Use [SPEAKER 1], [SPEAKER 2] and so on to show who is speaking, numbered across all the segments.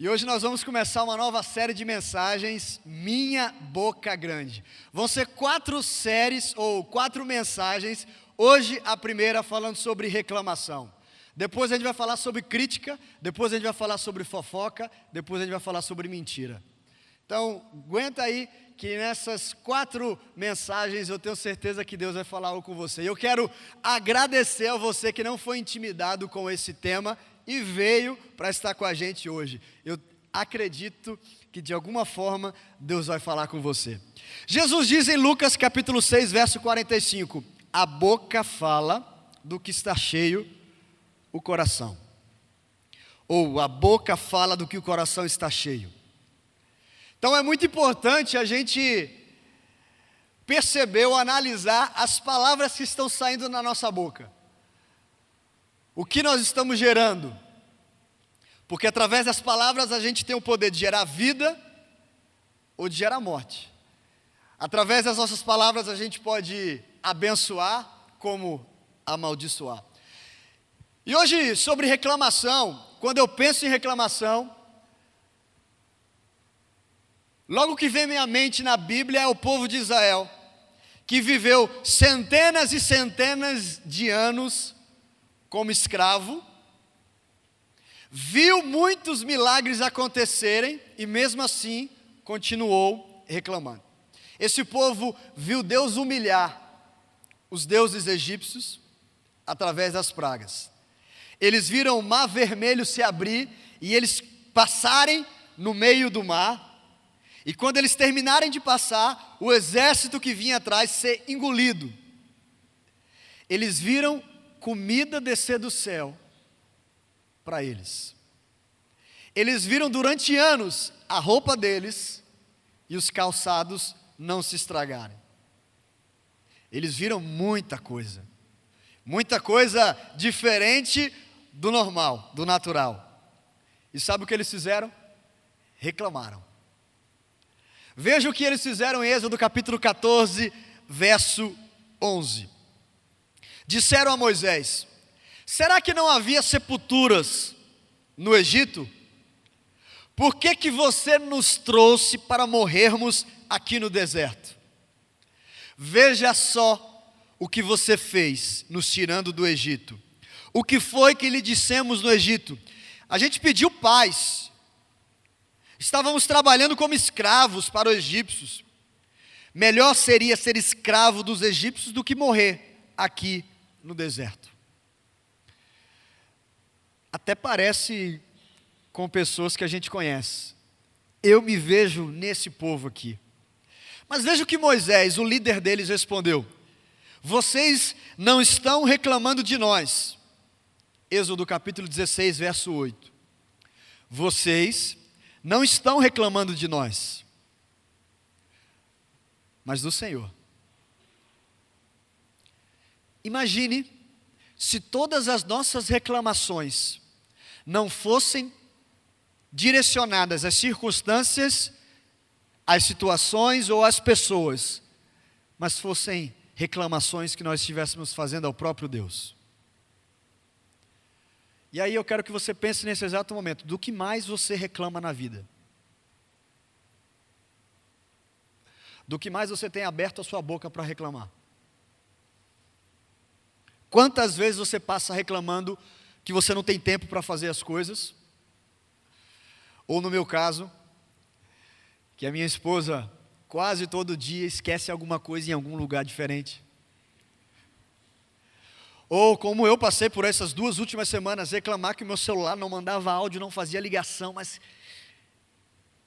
[SPEAKER 1] E hoje nós vamos começar uma nova série de mensagens, Minha Boca Grande. Vão ser 4 séries ou 4 mensagens. Hoje a primeira falando sobre reclamação. Depois a gente vai falar sobre crítica, depois a gente vai falar sobre fofoca, depois a gente vai falar sobre mentira. Então, aguenta aí que nessas 4 mensagens eu tenho certeza que Deus vai falar algo com você. E eu quero agradecer a você que não foi intimidado com esse tema e veio para estar com a gente hoje. Eu acredito que de alguma forma Deus vai falar com você. Jesus diz em Lucas capítulo 6, verso 45, a boca fala do que está cheio o coração. Ou a boca fala do que o coração está cheio. Então é muito importante a gente perceber ou analisar as palavras que estão saindo na nossa boca. O que nós estamos gerando? Porque através das palavras a gente tem o poder de gerar vida ou de gerar morte. Através das nossas palavras a gente pode abençoar como amaldiçoar. E hoje sobre reclamação, quando eu penso em reclamação, logo que vem à minha mente na Bíblia é o povo de Israel, que viveu centenas e centenas de anos como escravo, viu muitos milagres acontecerem e mesmo assim continuou reclamando. Esse povo viu Deus humilhar os deuses egípcios através das pragas. Eles viram o mar vermelho se abrir e eles passarem no meio do mar. E quando eles terminarem de passar, o exército que vinha atrás ser engolido. Eles viram comida descer do céu para eles. Eles viram durante anos a roupa deles e os calçados não se estragarem. Eles viram muita coisa diferente do normal, do natural. E sabe o que eles fizeram? Reclamaram. Veja o que eles fizeram em Êxodo capítulo 14, verso 11. Disseram a Moisés, será que não havia sepulturas no Egito? Por que você nos trouxe para morrermos aqui no deserto? Veja só o que você fez nos tirando do Egito. O que foi que lhe dissemos no Egito? A gente pediu paz. Estávamos trabalhando como escravos para os egípcios. Melhor seria ser escravo dos egípcios do que morrer aqui no deserto. Até parece com pessoas que a gente conhece. Eu me vejo nesse povo aqui. Mas veja o que Moisés, o líder deles, respondeu. Vocês não estão reclamando de nós. Êxodo capítulo 16, verso 8. Vocês não estão reclamando de nós, mas do Senhor. Imagine se todas as nossas reclamações não fossem direcionadas às circunstâncias, às situações ou às pessoas, mas fossem reclamações que nós estivéssemos fazendo ao próprio Deus. E aí eu quero que você pense nesse exato momento, do que mais você reclama na vida? Do que mais você tem aberto a sua boca para reclamar? Quantas vezes você passa reclamando que você não tem tempo para fazer as coisas? Ou no meu caso, que a minha esposa quase todo dia esquece alguma coisa em algum lugar diferente. Ou como eu passei por essas 2 últimas semanas, reclamar que o meu celular não mandava áudio, não fazia ligação, mas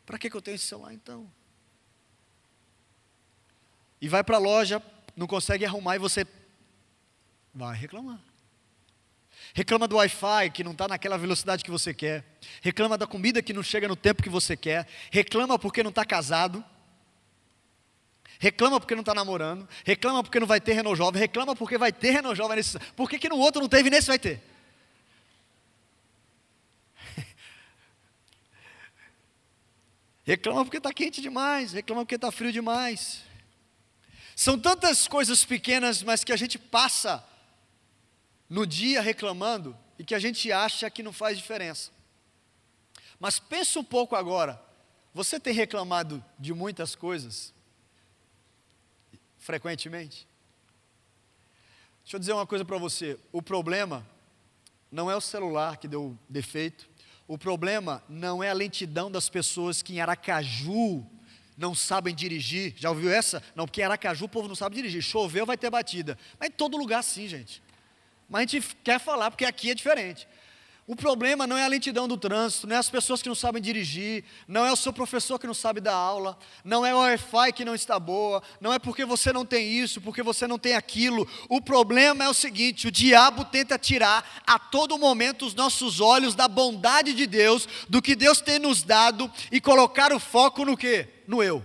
[SPEAKER 1] para que eu tenho esse celular então? E vai para a loja, não consegue arrumar e você vai reclamar. Reclama do Wi-Fi que não está naquela velocidade que você quer. Reclama da comida que não chega no tempo que você quer. Reclama porque não está casado. Reclama porque não está namorando. Reclama porque não vai ter Renault Jovem. Reclama porque vai ter Renault Jovem nesse. Por que no outro não teve e nesse vai ter? Reclama porque está quente demais. Reclama porque está frio demais. São tantas coisas pequenas, mas que a gente passa no dia reclamando e que a gente acha que não faz diferença. Mas pensa um pouco agora, você tem reclamado de muitas coisas? Frequentemente? Deixa eu dizer uma coisa para você, o problema não é o celular que deu defeito, o problema não é a lentidão das pessoas que em Aracaju não sabem dirigir. Já ouviu essa? Não, porque em Aracaju o povo não sabe dirigir. Choveu, vai ter batida. Mas em todo lugar sim, gente. Mas a gente quer falar porque aqui é diferente. O problema não é a lentidão do trânsito, não é as pessoas que não sabem dirigir, não é o seu professor que não sabe dar aula, não é o Wi-Fi que não está boa, não é porque você não tem isso, porque você não tem aquilo. O problema é o seguinte: o diabo tenta tirar a todo momento os nossos olhos da bondade de Deus, do que Deus tem nos dado, e colocar o foco no quê? No eu.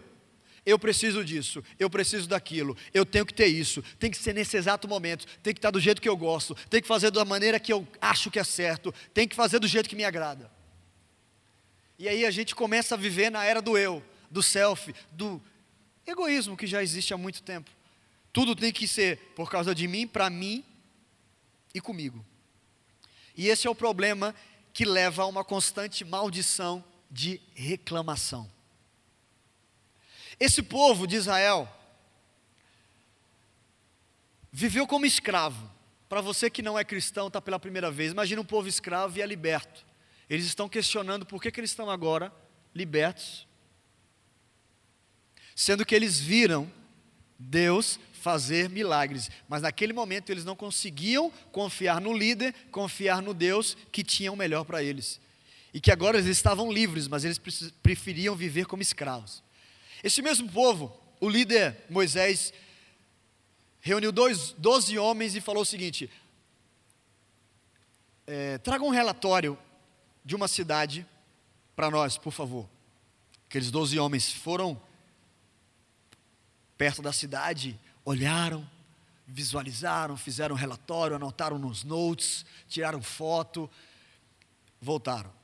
[SPEAKER 1] Eu preciso disso, eu preciso daquilo, eu tenho que ter isso, tem que ser nesse exato momento, tem que estar do jeito que eu gosto, tem que fazer da maneira que eu acho que é certo, tem que fazer do jeito que me agrada. E aí a gente começa a viver na era do eu, do self, do egoísmo que já existe há muito tempo. Tudo tem que ser por causa de mim, para mim e comigo. E esse é o problema que leva a uma constante maldição de reclamação. Esse povo de Israel viveu como escravo. Para você que não é cristão, está pela primeira vez, imagina um povo escravo e é liberto. Eles estão questionando por que eles estão agora libertos, sendo que eles viram Deus fazer milagres, mas naquele momento eles não conseguiam confiar no líder, confiar no Deus que tinha o melhor para eles, e que agora eles estavam livres, mas eles preferiam viver como escravos. Esse mesmo povo, o líder Moisés, reuniu 12 homens e falou o seguinte: traga um relatório de uma cidade para nós, por favor. Aqueles 12 homens foram perto da cidade, olharam, visualizaram, fizeram um relatório, anotaram nos notes, tiraram foto, voltaram.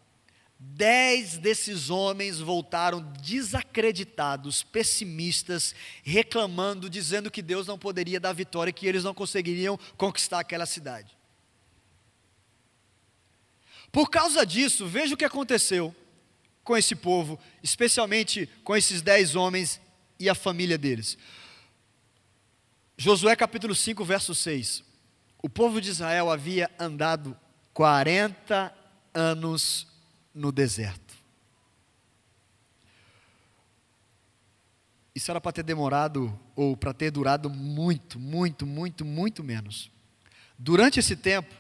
[SPEAKER 1] 10 desses homens voltaram desacreditados, pessimistas, reclamando, dizendo que Deus não poderia dar vitória, que eles não conseguiriam conquistar aquela cidade. Por causa disso, veja o que aconteceu com esse povo, especialmente com esses 10 homens e a família deles. Josué capítulo 5, verso 6. O povo de Israel havia andado 40 anos no deserto. Isso era para ter demorado, ou para ter durado muito menos. Durante esse tempo,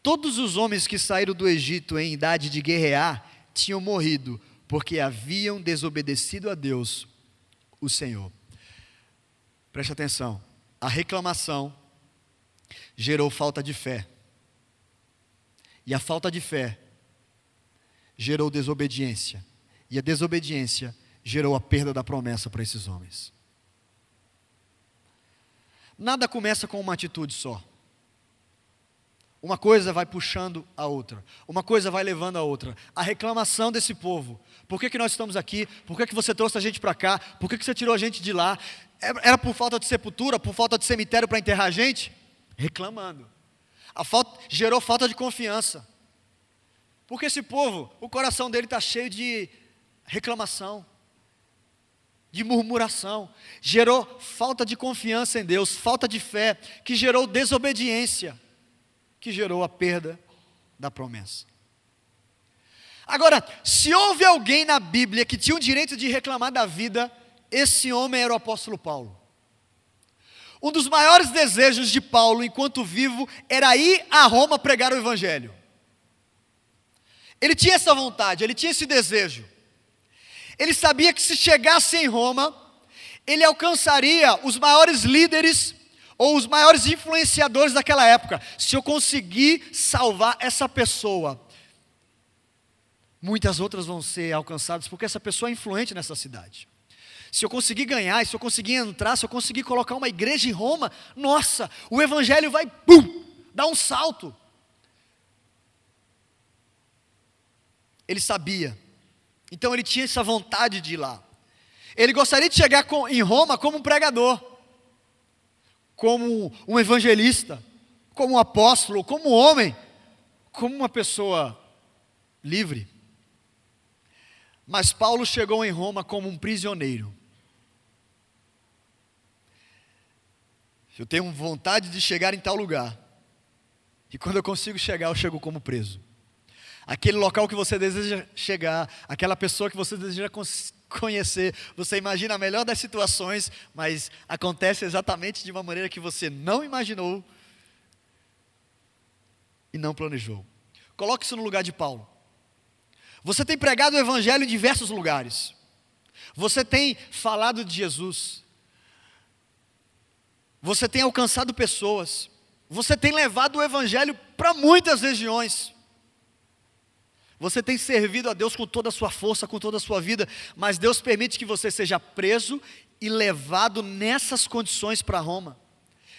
[SPEAKER 1] todos os homens que saíram do Egito em idade de guerrear tinham morrido, porque haviam desobedecido a Deus, o Senhor. Preste atenção, a reclamação gerou falta de fé, e a falta de fé gerou desobediência, e a desobediência gerou a perda da promessa para esses homens. Nada começa com uma atitude só. Uma coisa vai puxando a outra, uma coisa vai levando a outra. A reclamação desse povo: por que nós estamos aqui? Por que você trouxe a gente para cá? Por que você tirou a gente de lá? Era por falta de sepultura, por falta de cemitério para enterrar a gente? Reclamando. Gerou falta de confiança. Porque esse povo, o coração dele está cheio de reclamação, de murmuração. Gerou falta de confiança em Deus, falta de fé, que gerou desobediência, que gerou a perda da promessa. Agora, se houve alguém na Bíblia que tinha o direito de reclamar da vida, esse homem era o apóstolo Paulo. Um dos maiores desejos de Paulo, enquanto vivo, era ir a Roma pregar o Evangelho. Ele tinha essa vontade, ele tinha esse desejo. Ele sabia que se chegasse em Roma, ele alcançaria os maiores líderes ou os maiores influenciadores daquela época. Se eu conseguir salvar essa pessoa, muitas outras vão ser alcançadas, porque essa pessoa é influente nessa cidade. Se eu conseguir ganhar, se eu conseguir entrar, se eu conseguir colocar uma igreja em Roma, nossa, o evangelho vai, dar um salto. Ele sabia, então ele tinha essa vontade de ir lá. Ele gostaria de chegar em Roma como um pregador, como um evangelista, como um apóstolo, como um homem, como uma pessoa livre. Mas Paulo chegou em Roma como um prisioneiro. Eu tenho vontade de chegar em tal lugar. E quando eu consigo chegar, eu chego como preso. Aquele local que você deseja chegar, aquela pessoa que você deseja conhecer, você imagina a melhor das situações, mas acontece exatamente de uma maneira que você não imaginou e não planejou. Coloque isso no lugar de Paulo. Você tem pregado o evangelho em diversos lugares. Você tem falado de Jesus. Você tem alcançado pessoas. Você tem levado o evangelho para muitas regiões. Você tem servido a Deus com toda a sua força, com toda a sua vida, mas Deus permite que você seja preso e levado nessas condições para Roma,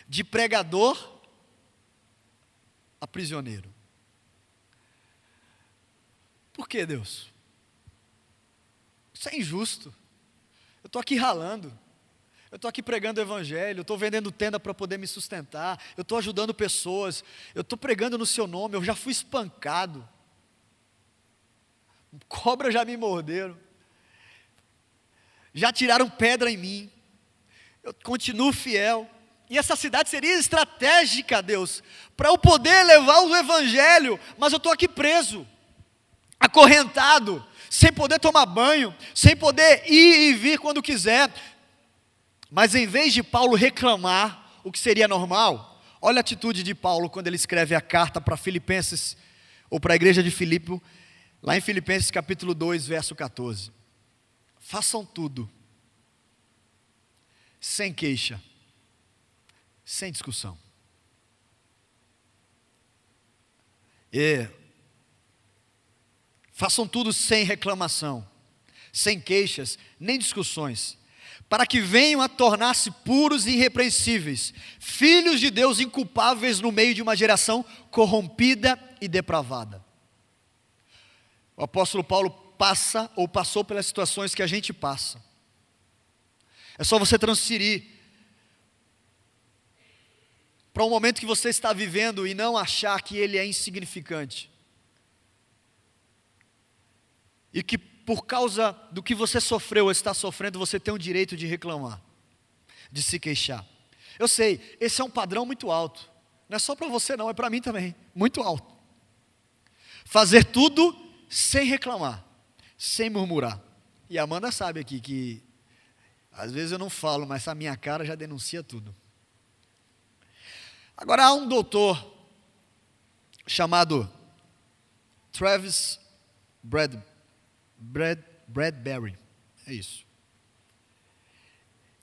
[SPEAKER 1] de pregador a prisioneiro. Por que, Deus? Isso é injusto. Eu estou aqui ralando. Eu estou aqui pregando o evangelho, eu estou vendendo tenda para poder me sustentar, eu estou ajudando pessoas, eu estou pregando no seu nome, eu já fui espancado. Cobras já me morderam. Já tiraram pedra em mim. Eu continuo fiel. E essa cidade seria estratégica, Deus, para eu poder levar o evangelho, mas eu estou aqui preso, acorrentado, sem poder tomar banho, sem poder ir e vir quando quiser. Mas em vez de Paulo reclamar o que seria normal, olha a atitude de Paulo quando ele escreve a carta para Filipenses, ou para a igreja de Filipe, lá em Filipenses capítulo 2, verso 14. Façam tudo, sem queixa, sem discussão. Façam tudo sem reclamação, sem queixas, nem discussões, para que venham a tornar-se puros e irrepreensíveis, filhos de Deus inculpáveis no meio de uma geração corrompida e depravada. O apóstolo Paulo passa ou passou pelas situações que a gente passa. É só você transferir para um momento que você está vivendo e não achar que ele é insignificante. E que por causa do que você sofreu ou está sofrendo, você tem o direito de reclamar, de se queixar. Eu sei, esse é um padrão muito alto. Não é só para você não, é para mim também, muito alto. Fazer tudo sem reclamar, sem murmurar. E a Amanda sabe aqui que às vezes eu não falo, mas a minha cara já denuncia tudo. Agora há um doutor chamado Travis Bradbury, é isso.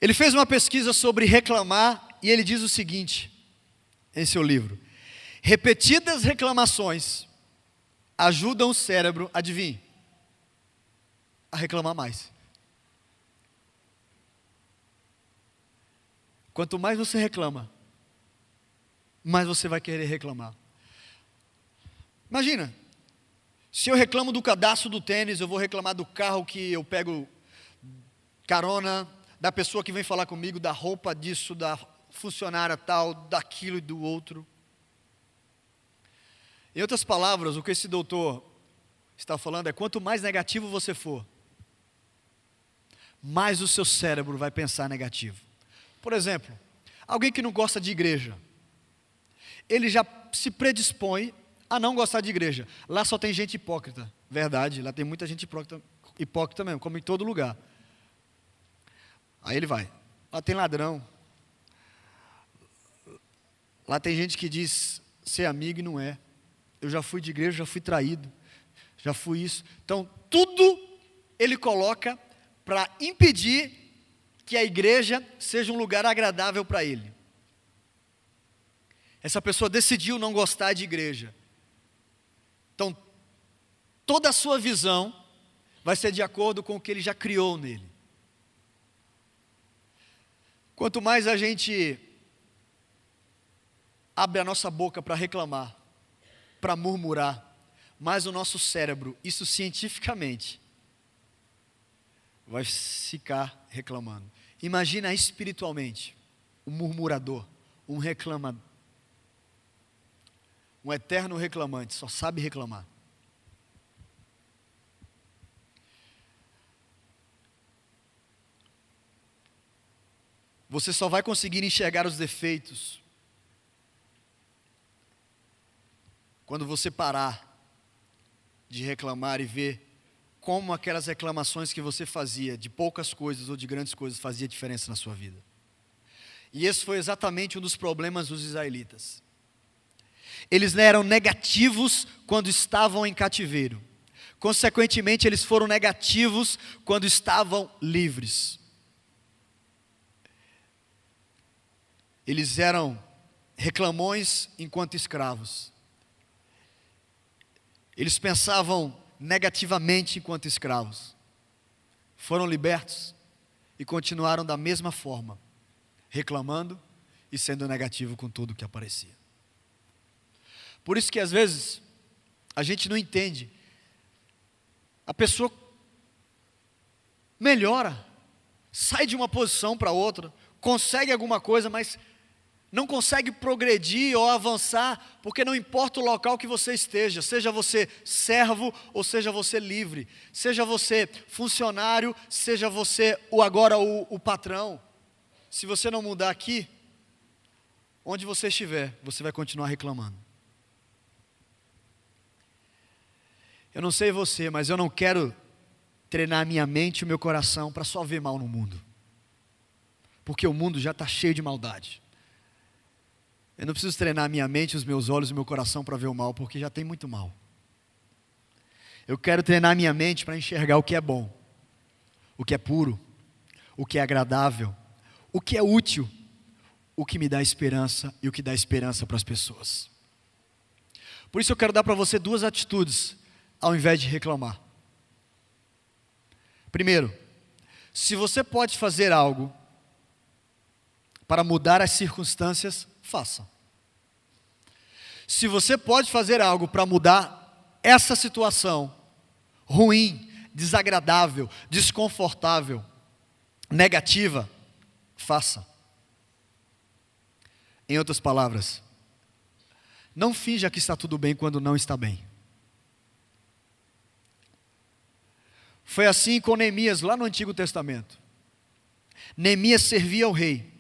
[SPEAKER 1] Ele fez uma pesquisa sobre reclamar e ele diz o seguinte, em seu livro: repetidas reclamações ajudam o cérebro, adivinhe, a reclamar mais. Quanto mais você reclama, mais você vai querer reclamar. Imagina, se eu reclamo do cadastro do tênis, eu vou reclamar do carro que eu pego carona, da pessoa que vem falar comigo, da roupa disso, da funcionária tal, daquilo e do outro. Em outras palavras, o que esse doutor está falando é: quanto mais negativo você for, mais o seu cérebro vai pensar negativo. Por exemplo, alguém que não gosta de igreja, ele já se predispõe a não gostar de igreja. Lá só tem gente hipócrita, verdade, lá tem muita gente hipócrita mesmo, como em todo lugar. Aí ele vai, lá tem ladrão, lá tem gente que diz ser amigo e não é. Eu já fui de igreja, já fui traído, já fui isso. Então tudo ele coloca para impedir que a igreja seja um lugar agradável para ele. Essa pessoa decidiu não gostar de igreja. Então, toda a sua visão vai ser de acordo com o que ele já criou nele. Quanto mais a gente abre a nossa boca para reclamar, para murmurar, mais o nosso cérebro, isso cientificamente, vai ficar reclamando. Imagina espiritualmente, um murmurador, um reclamador, um eterno reclamante, só sabe reclamar. Você só vai conseguir enxergar os defeitos quando você parar de reclamar e ver como aquelas reclamações que você fazia de poucas coisas ou de grandes coisas fazia diferença na sua vida. E esse foi exatamente um dos problemas dos israelitas. Eles eram negativos quando estavam em cativeiro. Consequentemente, eles foram negativos quando estavam livres. Eles eram reclamões enquanto escravos. Eles pensavam negativamente enquanto escravos. Foram libertos e continuaram da mesma forma, reclamando e sendo negativo com tudo que aparecia. Por isso que às vezes a gente não entende. A pessoa melhora, sai de uma posição para outra, consegue alguma coisa, mas não consegue progredir ou avançar, porque não importa o local que você esteja, seja você servo ou seja você livre, seja você funcionário, seja você o patrão, se você não mudar aqui, onde você estiver, você vai continuar reclamando. Eu não sei você, mas eu não quero treinar minha mente e o meu coração para só ver mal no mundo, porque o mundo já está cheio de maldade. Eu não preciso treinar minha mente, os meus olhos e o meu coração para ver o mal, porque já tem muito mal. Eu quero treinar minha mente para enxergar o que é bom, o que é puro, o que é agradável, o que é útil, o que me dá esperança e o que dá esperança para as pessoas. Por isso eu quero dar para você duas atitudes, ao invés de reclamar. Primeiro, se você pode fazer algo para mudar as circunstâncias, faça. Se você pode fazer algo para mudar essa situação ruim, desagradável, desconfortável, negativa, faça. Em outras palavras, não finja que está tudo bem quando não está bem. Foi assim com Neemias lá no Antigo Testamento. Neemias servia ao rei.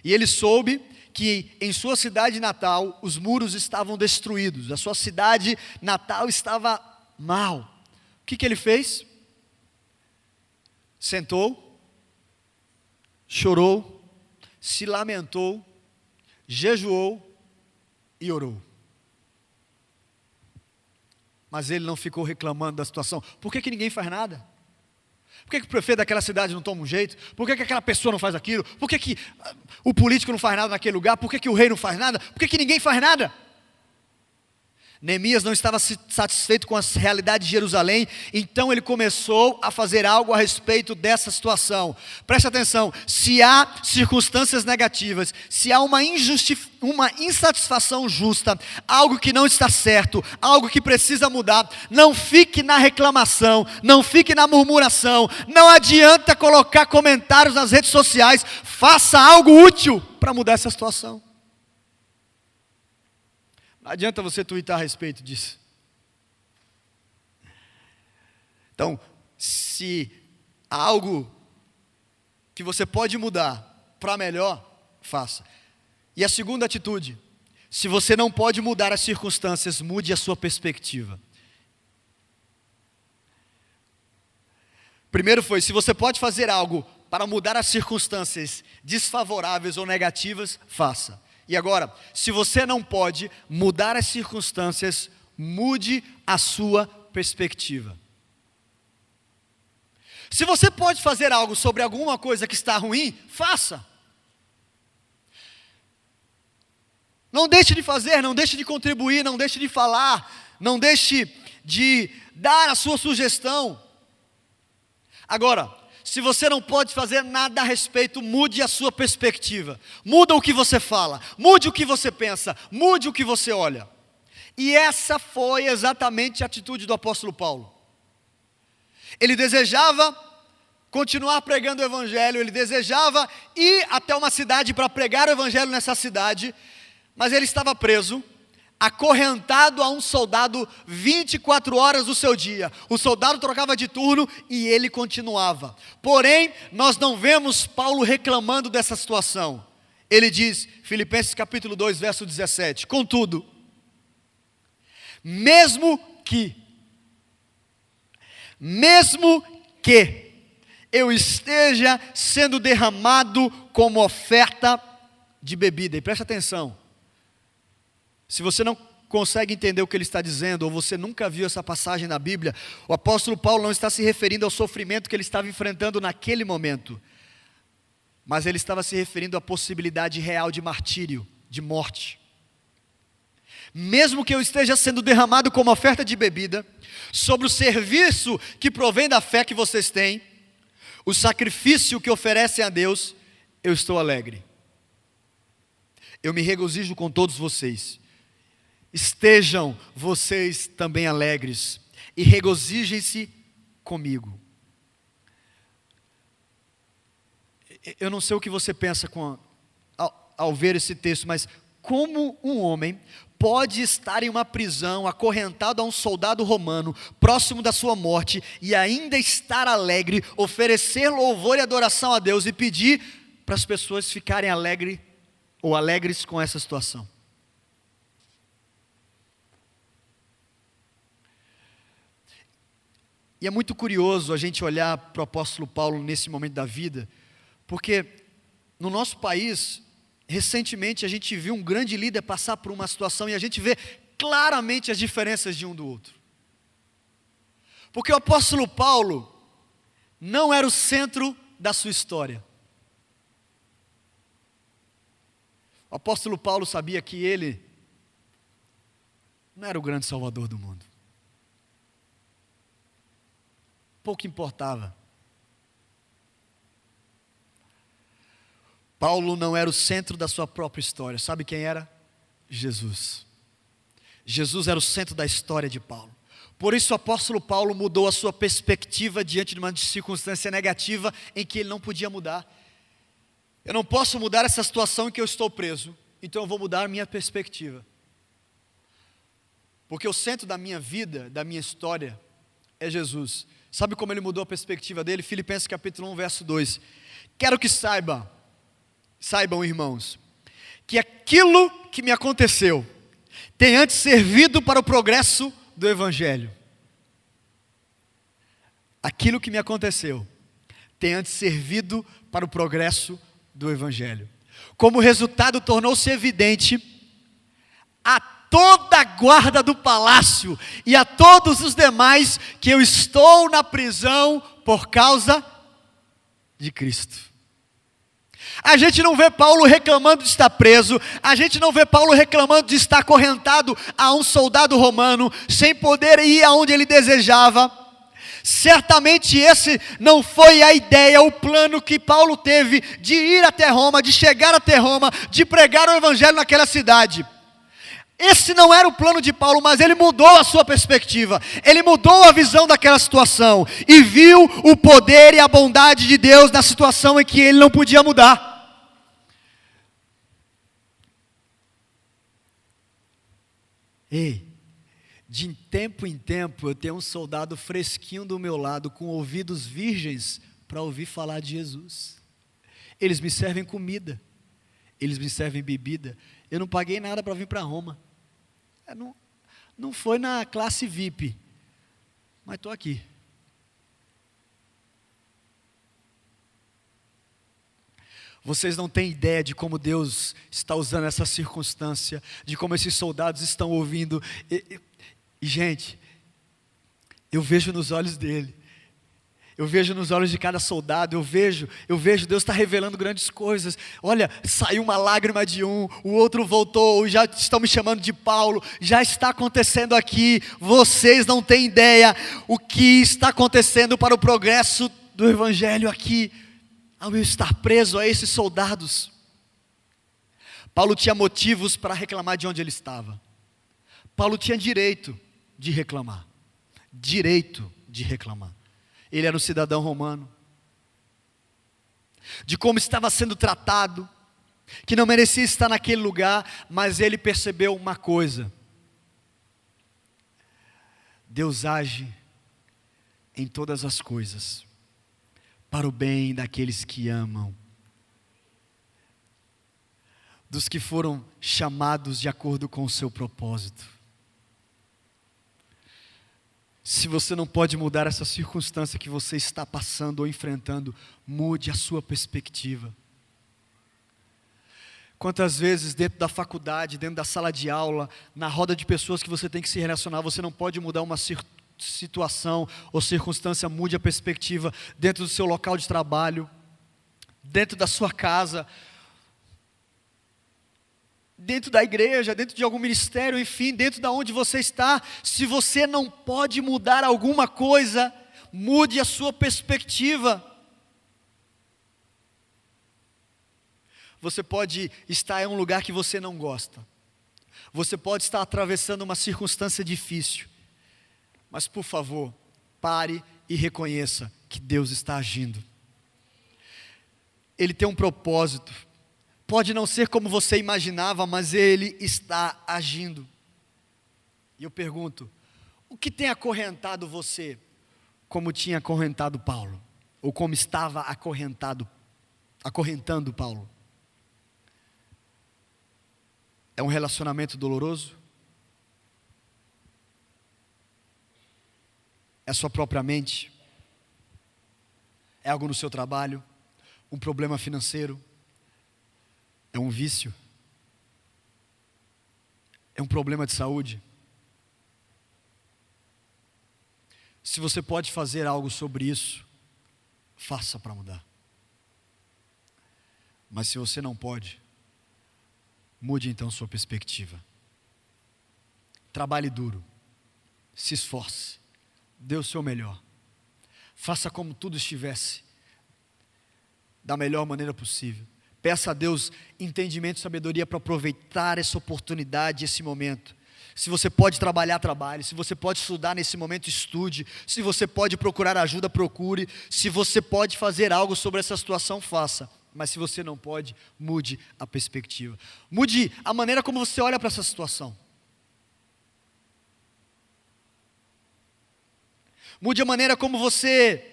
[SPEAKER 1] E ele soube que em sua cidade natal os muros estavam destruídos. A sua cidade natal estava mal. O que ele fez? Sentou, chorou, se lamentou, jejuou e orou. Mas ele não ficou reclamando da situação. Por que ninguém faz nada? Por que o prefeito daquela cidade não toma um jeito? Por que aquela pessoa não faz aquilo? Por que o político não faz nada naquele lugar? Por que o rei não faz nada? Por que ninguém faz nada? Neemias não estava satisfeito com a realidade de Jerusalém, então ele começou a fazer algo a respeito dessa situação. Preste atenção, se há circunstâncias negativas, se há uma insatisfação justa, algo que não está certo, algo que precisa mudar, não fique na reclamação, não fique na murmuração, não adianta colocar comentários nas redes sociais, faça algo útil para mudar essa situação. Não adianta você twittar a respeito disso. Então, se há algo que você pode mudar para melhor, faça. E a segunda atitude, se você não pode mudar as circunstâncias, mude a sua perspectiva. Primeiro foi, se você pode fazer algo para mudar as circunstâncias desfavoráveis ou negativas, faça. E agora, se você não pode mudar as circunstâncias, mude a sua perspectiva. Se você pode fazer algo sobre alguma coisa que está ruim, faça. Não deixe de fazer, não deixe de contribuir, não deixe de falar, não deixe de dar a sua sugestão. Agora, se você não pode fazer nada a respeito, mude a sua perspectiva. Muda o que você fala, mude o que você pensa, mude o que você olha. E essa foi exatamente a atitude do apóstolo Paulo. Ele desejava continuar pregando o evangelho, ele desejava ir até uma cidade para pregar o evangelho nessa cidade, mas ele estava preso, acorrentado a um soldado 24 horas do seu dia. O soldado trocava de turno e ele continuava. Porém, nós não vemos Paulo reclamando dessa situação. Ele diz, Filipenses capítulo 2, verso 17, contudo, mesmo que eu esteja sendo derramado como oferta de bebida, e preste atenção, se você não consegue entender o que ele está dizendo, ou você nunca viu essa passagem na Bíblia, o apóstolo Paulo não está se referindo ao sofrimento que ele estava enfrentando naquele momento, mas ele estava se referindo à possibilidade real de martírio, de morte. Mesmo que eu esteja sendo derramado como oferta de bebida, sobre o serviço que provém da fé que vocês têm, o sacrifício que oferecem a Deus, eu estou alegre. Eu me regozijo com todos vocês. Estejam vocês também alegres e regozijem-se comigo. Eu não sei o que você pensa ao ver esse texto, mas como um homem pode estar em uma prisão, acorrentado a um soldado romano, próximo da sua morte, e ainda estar alegre, oferecer louvor e adoração a Deus e pedir para as pessoas ficarem alegres com essa situação? E é muito curioso a gente olhar para o apóstolo Paulo nesse momento da vida, porque no nosso país, recentemente a gente viu um grande líder passar por uma situação e a gente vê claramente as diferenças de um do outro. Porque o apóstolo Paulo não era o centro da sua história. O apóstolo Paulo sabia que ele não era o grande salvador do mundo. Pouco importava. Paulo não era o centro da sua própria história. Sabe quem era? Jesus. Jesus era o centro da história de Paulo. Por isso o apóstolo Paulo mudou a sua perspectiva diante de uma circunstância negativa em que ele não podia mudar. Eu não posso mudar essa situação em que eu estou preso, então eu vou mudar a minha perspectiva. Porque o centro da minha vida, da minha história, é Jesus. Sabe como ele mudou a perspectiva dele? Filipenses capítulo 1, verso 2. Quero que saibam, irmãos, que aquilo que me aconteceu tem antes servido para o progresso do Evangelho. Aquilo que me aconteceu tem antes servido para o progresso do Evangelho. Como resultado, tornou-se evidente a toda a guarda do palácio e a todos os demais que eu estou na prisão por causa de Cristo. A gente não vê Paulo reclamando de estar preso, a gente não vê Paulo reclamando de estar acorrentado a um soldado romano, sem poder ir aonde ele desejava. Certamente esse não foi a ideia, o plano que Paulo teve de ir até Roma, de chegar até Roma, de pregar o evangelho naquela cidade. Esse não era o plano de Paulo, mas ele mudou a sua perspectiva, ele mudou a visão daquela situação, e viu o poder e a bondade de Deus na situação em que ele não podia mudar. Ei, de tempo em tempo eu tenho um soldado fresquinho do meu lado, com ouvidos virgens, para ouvir falar de Jesus. Eles me servem comida, eles me servem bebida. Eu não paguei nada para vir para Roma. Não foi na classe VIP, mas estou aqui. Vocês não têm ideia de como Deus está usando essa circunstância, de como esses soldados estão ouvindo. E gente, eu vejo nos olhos dele. Eu vejo nos olhos de cada soldado, eu vejo, Deus está revelando grandes coisas. Olha, saiu uma lágrima de um, o outro voltou, já estão me chamando de Paulo, já está acontecendo aqui. Vocês não têm ideia o que está acontecendo para o progresso do Evangelho aqui, ao eu estar preso a esses soldados. Paulo tinha motivos para reclamar de onde ele estava. Paulo tinha direito de reclamar. Ele era um cidadão romano, de como estava sendo tratado, que não merecia estar naquele lugar, mas ele percebeu uma coisa: Deus age em todas as coisas, para o bem daqueles que amam, dos que foram chamados de acordo com o seu propósito. Se você não pode mudar essa circunstância que você está passando ou enfrentando, mude a sua perspectiva. Quantas vezes dentro da faculdade, dentro da sala de aula, na roda de pessoas que você tem que se relacionar, você não pode mudar uma situação ou circunstância, mude a perspectiva dentro do seu local de trabalho, dentro da sua casa, dentro da igreja, dentro de algum ministério, enfim, dentro de onde você está. Se você não pode mudar alguma coisa, mude a sua perspectiva. Você pode estar em um lugar que você não gosta, você pode estar atravessando uma circunstância difícil, mas por favor, pare e reconheça que Deus está agindo. Ele tem um propósito. Pode não ser como você imaginava, mas Ele está agindo. E eu pergunto, o que tem acorrentado você, como tinha acorrentado Paulo? Ou como estava acorrentando Paulo? É um relacionamento doloroso? É a sua própria mente? É algo no seu trabalho? Um problema financeiro? É um vício? É um problema de saúde? Se você pode fazer algo sobre isso, faça para mudar. Mas se você não pode, mude então sua perspectiva. Trabalhe duro, se esforce, dê o seu melhor. Faça como tudo estivesse da melhor maneira possível. Peça a Deus entendimento e sabedoria para aproveitar essa oportunidade, esse momento. Se você pode trabalhar, trabalhe. Se você pode estudar nesse momento, estude. Se você pode procurar ajuda, procure. Se você pode fazer algo sobre essa situação, faça. Mas se você não pode, mude a perspectiva. Mude a maneira como você olha para essa situação. Mude a maneira como você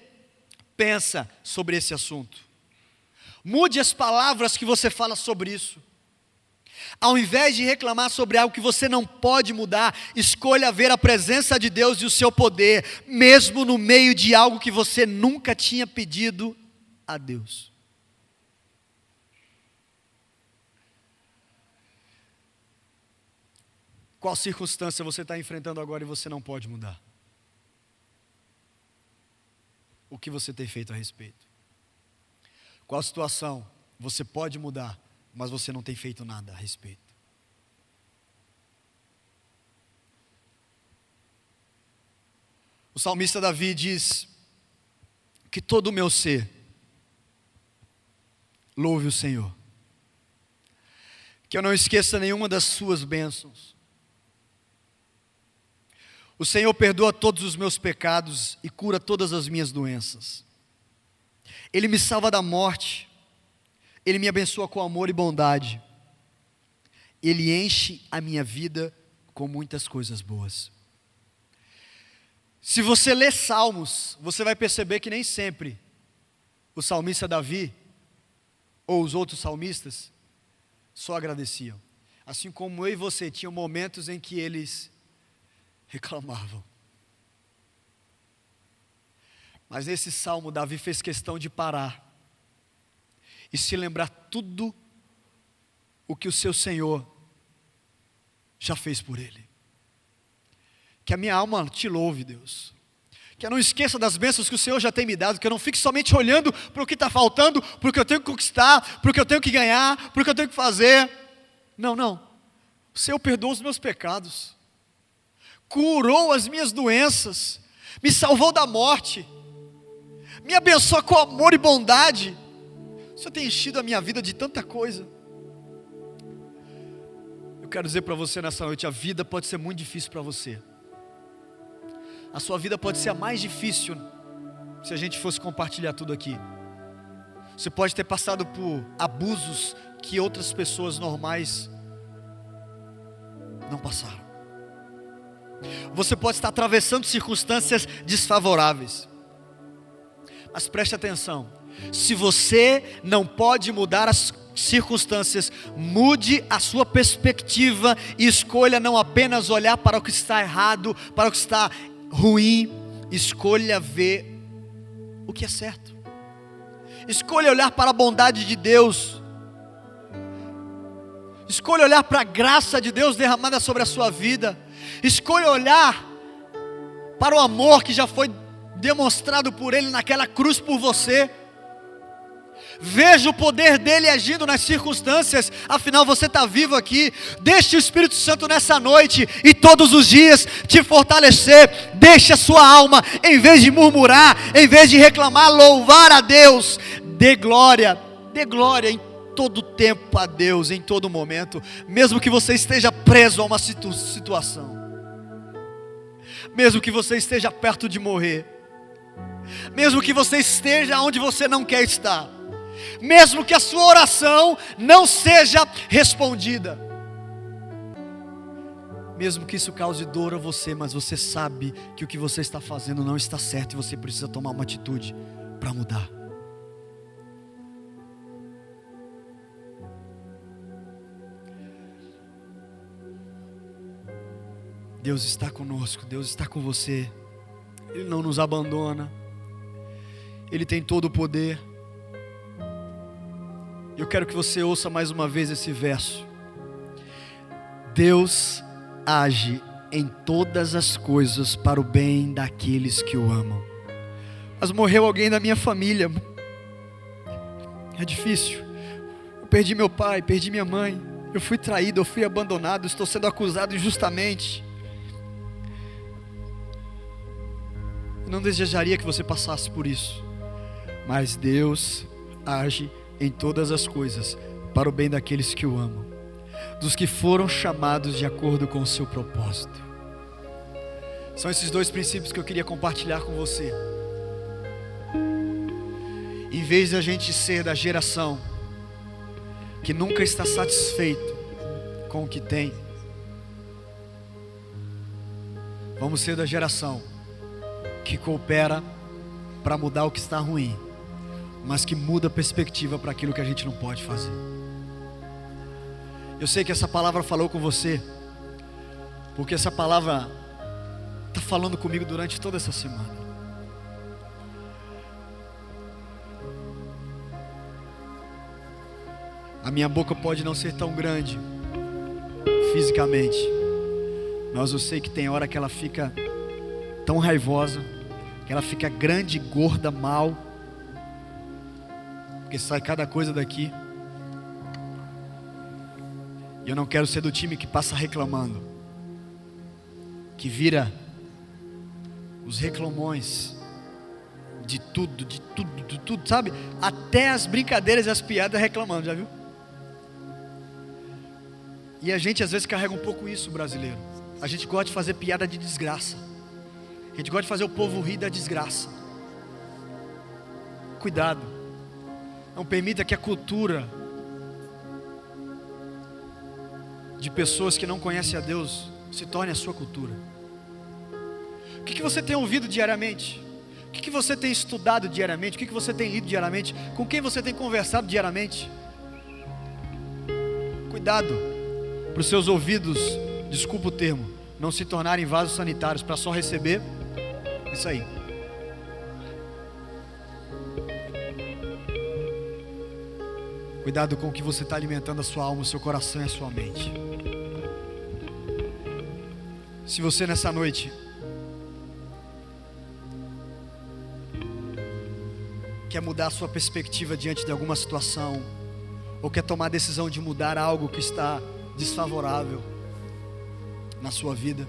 [SPEAKER 1] pensa sobre esse assunto. Mude as palavras que você fala sobre isso. Ao invés de reclamar sobre algo que você não pode mudar, escolha ver a presença de Deus e o seu poder, mesmo no meio de algo que você nunca tinha pedido a Deus. Qual circunstância você está enfrentando agora e você não pode mudar? O que você tem feito a respeito? Qual situação você pode mudar, mas você não tem feito nada a respeito? O salmista Davi diz que todo o meu ser louve o Senhor, que eu não esqueça nenhuma das suas bênçãos. O Senhor perdoa todos os meus pecados e cura todas as minhas doenças. Ele me salva da morte, Ele me abençoa com amor e bondade, Ele enche a minha vida com muitas coisas boas. Se você ler Salmos, você vai perceber que nem sempre o salmista Davi, ou os outros salmistas, só agradeciam. Assim como eu e você tinham momentos em que eles reclamavam. Mas nesse salmo, Davi fez questão de parar e se lembrar tudo o que o seu Senhor já fez por ele. Que a minha alma te louve, Deus. Que eu não esqueça das bênçãos que o Senhor já tem me dado, que eu não fique somente olhando para o que está faltando, para o que eu tenho que conquistar, para o que eu tenho que ganhar, para o que eu tenho que fazer. Não. O Senhor perdoou os meus pecados, curou as minhas doenças, me salvou da morte, me abençoa com amor e bondade. O Senhor tem enchido a minha vida de tanta coisa. Eu quero dizer para você nessa noite, a vida pode ser muito difícil para você. A sua vida pode ser a mais difícil, se a gente fosse compartilhar tudo aqui. Você pode ter passado por abusos que outras pessoas normais não passaram. Você pode estar atravessando circunstâncias desfavoráveis. Mas preste atenção, se você não pode mudar as circunstâncias, mude a sua perspectiva e escolha não apenas olhar para o que está errado, para o que está ruim, escolha ver o que é certo. Escolha olhar para a bondade de Deus. Escolha olhar para a graça de Deus derramada sobre a sua vida. Escolha olhar para o amor que já foi demonstrado por Ele naquela cruz por você. Veja o poder dEle agindo nas circunstâncias. Afinal você está vivo aqui. Deixe o Espírito Santo nessa noite e todos os dias te fortalecer. Deixe a sua alma, em vez de murmurar, em vez de reclamar, louvar a Deus. Dê glória em todo tempo a Deus, em todo momento. Mesmo que você esteja preso a uma situação, mesmo que você esteja perto de morrer, mesmo que você esteja onde você não quer estar, mesmo que a sua oração não seja respondida, mesmo que isso cause dor a você, mas você sabe que o que você está fazendo não está certo e você precisa tomar uma atitude para mudar. Deus está conosco, Deus está com você. Ele não nos abandona. Ele tem todo o poder. Eu quero que você ouça mais uma vez esse verso. Deus age em todas as coisas para o bem daqueles que o amam. Mas morreu alguém da minha família. É difícil. Eu perdi meu pai, perdi minha mãe. Eu fui traído, eu fui abandonado, estou sendo acusado injustamente. Não desejaria que você passasse por isso, mas Deus age em todas as coisas para o bem daqueles que o amam, dos que foram chamados de acordo com o seu propósito. São esses dois princípios que eu queria compartilhar com você. Em vez de a gente ser da geração que nunca está satisfeito com o que tem, vamos ser da geração que coopera para mudar o que está ruim, mas que muda a perspectiva para aquilo que a gente não pode fazer. Eu sei que essa palavra falou com você, porque essa palavra está falando comigo durante toda essa semana. A minha boca pode não ser tão grande fisicamente, mas eu sei que tem hora que ela fica tão raivosa, que ela fica grande, gorda, mal, porque sai cada coisa daqui. E eu não quero ser do time que passa reclamando, que vira os reclamões de tudo, sabe? Até as brincadeiras e as piadas reclamando, já viu? E a gente às vezes carrega um pouco isso, brasileiro. A gente gosta de fazer piada de desgraça. A gente gosta de fazer o povo rir da desgraça. Cuidado. Não permita que a cultura de pessoas que não conhecem a Deus se torne a sua cultura. O que você tem ouvido diariamente? O que você tem estudado diariamente? O que você tem lido diariamente? Com quem você tem conversado diariamente? Cuidado para os seus ouvidos, desculpa o termo, não se tornarem vasos sanitários para só receber isso aí. Cuidado com o que você está alimentando a sua alma, o seu coração e a sua mente. Se você nessa noite quer mudar a sua perspectiva diante de alguma situação, ou quer tomar a decisão de mudar algo que está desfavorável na sua vida,